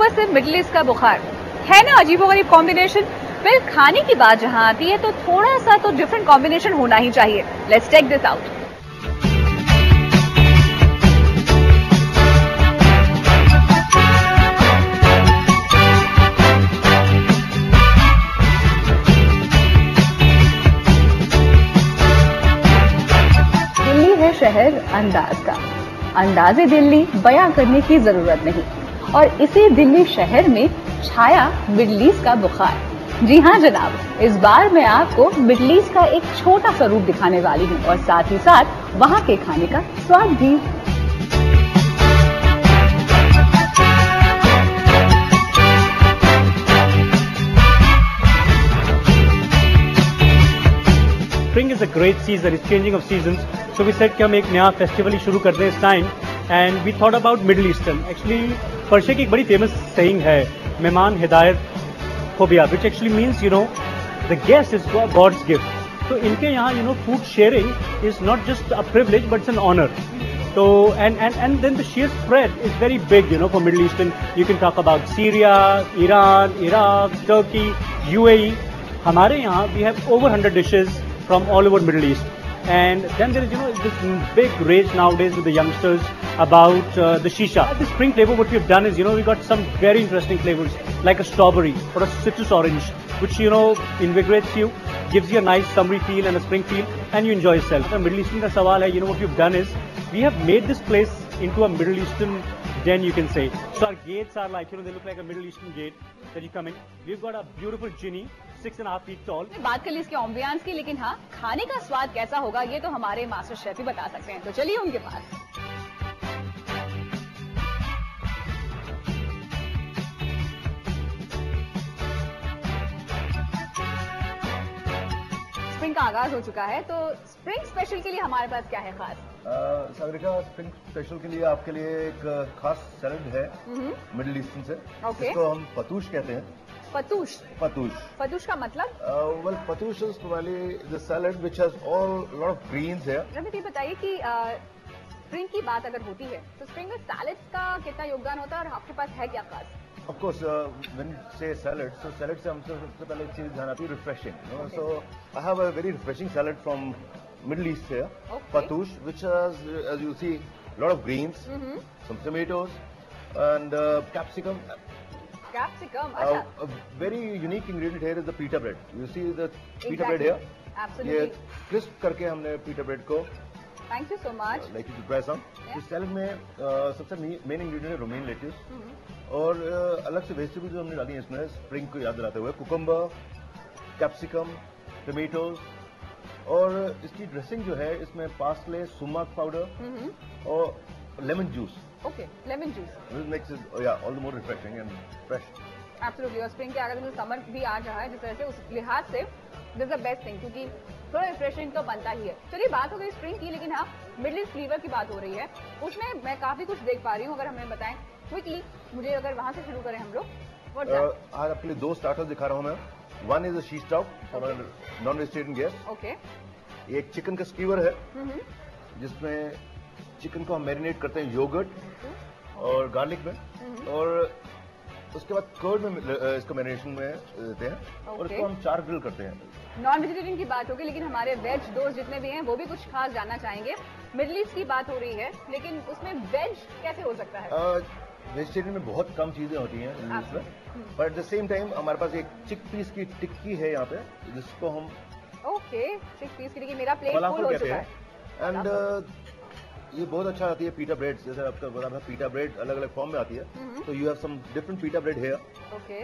ऊपर से middle east का बुखार, है ना अजीबोगरीब कॉम्बिनेशन। फिर खाने की बात जहां आती है तो थोड़ा सा तो डिफरेंट कॉम्बिनेशन होना ही चाहिए। Let's check this out. Delhi है शहर अंदाज का, अंदाज़े दिल्ली बयां करने की जरूरत नहीं, और इसी दिल्ली शहर में छाया मिडिल ईस्ट का बुखार। जी हाँ जनाब, इस बार मैं आपको मिडिल ईस्ट का एक छोटा सा रूप दिखाने वाली हूँ और साथ ही साथ वहाँ के खाने का स्वाद भी। Spring is a great season, it's changing of seasons. So we said कि हम एक नया फेस्टिवल ही शुरू कर दें इस time, and we thought about Middle Eastern. Actually, Persia की एक बड़ी फेमस saying है, मेहमान हिदायत हो गया, which actually means the guest is God's gift. So इनके यहाँ food sharing is not just a privilege but it's an honor. So and then the sheer spread is very big for Middle Eastern. You can talk about Syria, Iran, Iraq, Turkey, UAE. हमारे यहाँ we have over 100 dishes from all over Middle East. And then there is this big rage nowadays with the youngsters about the shisha. The spring flavor, what we've done is we got some very interesting flavors like a strawberry or a citrus orange, which invigorates you, gives you a nice summery feel and a spring feel, and you enjoy yourself. The Middle Eastern ka sawal hai, what we've done is we have made this place into a Middle Eastern den, you can say. So our gates are like they look like a Middle Eastern gate that you come in. We've got a beautiful genie, 6.5 feet tall. बात कर ली इसके ambience की, लेकिन हाँ, खाने का स्वाद कैसा होगा ये तो हमारे मास्टर शेफ ही बता सकते हैं। तो चलिए उनके पास। स्प्रिंग का आगाज हो चुका है, तो स्प्रिंग स्पेशल के लिए हमारे पास क्या है खास? सागरिका, स्प्रिंग स्पेशल के लिए आपके लिए एक खास सैलड है मिडिल ईस्टर्न से, जिसको हम पतूश कहते हैं। पतूश? पतूश का मतलब? Well, पतूश is probably the salad which has lot of greens here. Ravi, ये बताइए कि स्प्रिंग की बात अगर होती है तो स्प्रिंग में सैलेड का कितना योगदान होता है और आपके पास है क्या खास? Of course, when you say salad, so salad से हमसे सबसे पहले एक चीज ध्यान आती है refreshing. So I have a very refreshing salad from Middle East here, patush, which has, as you see, lot of greens, some tomatoes, and capsicum. Capsicum. A very unique ingredient here is the pita bread. You see the pita bread here? Absolutely. ये crisp करके हमने pita bread को. Thank you so much. Like you to try some. इस salad में सबसे main ingredient है romaine lettuce, और अलग से वेजिटेबल जो हमने डाली है इसमें स्प्रिंग को याद दिलाते हुए कुकुम्बर, कैप्सिकम, टमेटोज, और इसकी ड्रेसिंग जो है इसमें पार्सले, सुमाक पाउडर और lemon juice. Okay, lemon juice. This makes it all the more refreshing and fresh. Absolutely. और स्प्रिंग के आगे तो समर भी आ रहा है, जिस तरह से उस लिहाज से दिस द बेस्ट थिंग, क्योंकि थोड़ा रिफ्रेशिंग तो बनता ही है। चलिए बात हो गई स्प्रिंग की, लेकिन हाँ, मिडिल ईस्ट फ्लेवर की बात हो रही है, उसमें मैं काफी कुछ देख पा रही हूँ। अगर हमें बताएं क्विकली, मुझे अगर वहाँ से शुरू करें हम लोग। आज आपके लिए 2 स्टार्टर्स दिखा रहा हूँ मैं. One is a she stock for non vegetarian guest. Okay. एक चिकन का स्कीवर है, जिसमें चिकन को हम मैरिनेट करते हैं योगर्ट और गार्लिक में, और उसके बाद कर्ड में इसको मैरिनेशन में देते हैं, और इसको हम 4 ग्रिल करते हैं। नॉन वेजिटेरियन की बात होगी, लेकिन हमारे वेज दोस्त जितने भी हैं वो भी कुछ खास जानना चाहेंगे। मिडिल ईस्ट की बात हो रही है, लेकिन उसमें वेज कैसे हो सकता है? वेजिटेरियन में बहुत कम चीजें होती हैं मिडिल ईस्ट में, but at the same time हमारे पास एक चिक पीस की टिक्की है यहाँ पे, जिसको हम चिक पीस की टिक्की, मेरा प्लेट फुल हो चुका है। एंड ये बहुत अच्छा आती है पीटा ब्रेड, जैसे आपका बता पीटा ब्रेड अलग अलग फॉर्म में आती है, तो you have some different pita bread here. Okay.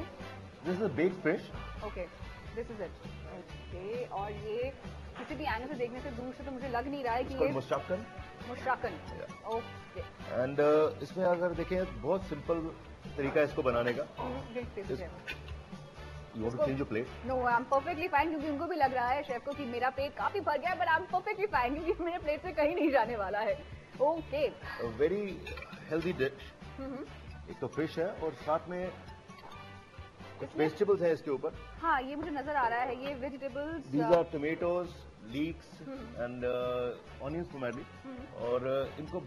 This is baked fish. Okay, this is it. Okay. और ये किसी भी एंगल से देखने से दूर से तो मुझे लग नहीं रहा है कि ये मुश्ताकन. ओके. एंड इसमें अगर देखें बहुत सिंपल तरीका है इसको बनाने का. You want to change your plate? No, I'm perfectly fine, क्योंकि उनको भी लग रहा है शेफ को कि मेरा पेट काफी भर गया है, but I'm perfectly fine, क्योंकि मेरे प्लेट से कहीं नहीं जाने वाला है. Okay. A very healthy dish. एक तो फिश है और साथ में कुछ वेजिटेबल्स है इसके ऊपर. हाँ, ये मुझे नजर आ रहा है, ये vegetables. These are tomatoes, leeks and onions primarily, और इनको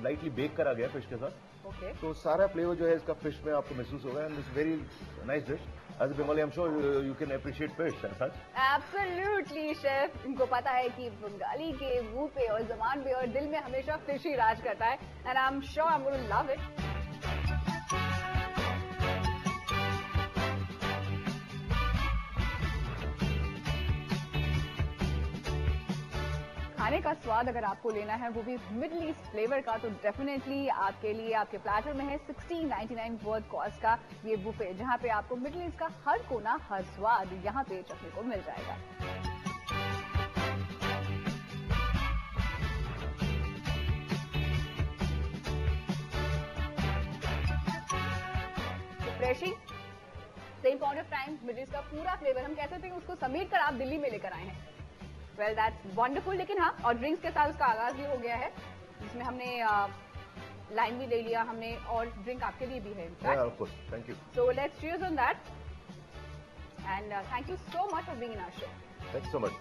लाइटली बेक करा गया फिश के साथ. ओके। तो सारा फ्लेवर जो है इसका फिश में आपको महसूस होगा and it's very nice dish. As a Bengali I am sure you can appreciate fish and such. Absolutely chef, इनको पता है कि बंगाली के मुंह पे और जबान पे और दिल में हमेशा फिश ही राज करता है and I am sure I am gonna love it. खाने का स्वाद अगर आपको लेना है वो भी मिडिल ईस्ट फ्लेवर का, तो डेफिनेटली आपके लिए आपके प्लेटर में है 1699 वर्थ कॉस्ट का ये बुफे, जहां पे आपको मिडिल ईस्ट का हर कोना हर स्वाद यहां पे चखने को मिल जाएगा। Refreshing, same point of time middle east का पूरा फ्लेवर हम कह सकते हैं उसको समेट कर आप दिल्ली में लेकर आए हैं। Well that's wonderful. लेकिन हाँ, और ड्रिंक्स के साथ उसका आगाज भी हो गया है, जिसमें हमने लाइन भी ले लिया हमने और ड्रिंक आपके लिए भी है। Thank you. So let's cheers on that and thank you so much for being in our show. Thank you so much.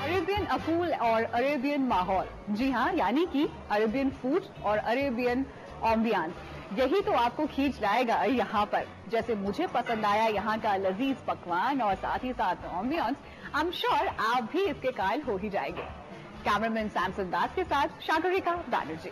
Arabian अकूल और अरेबियन माहौल, जी हाँ, यानी कि अरेबियन फूड और अरेबियन एम्बियंस, यही तो आपको खींच लाएगा यहाँ पर। जैसे मुझे पसंद आया यहाँ का लजीज पकवान और साथ ही साथ एम्बियंस, आई एम श्योर आप भी इसके कायल हो ही जाएंगे। कैमरामैन सैमसन दास के साथ शागरिका बैनर्जी।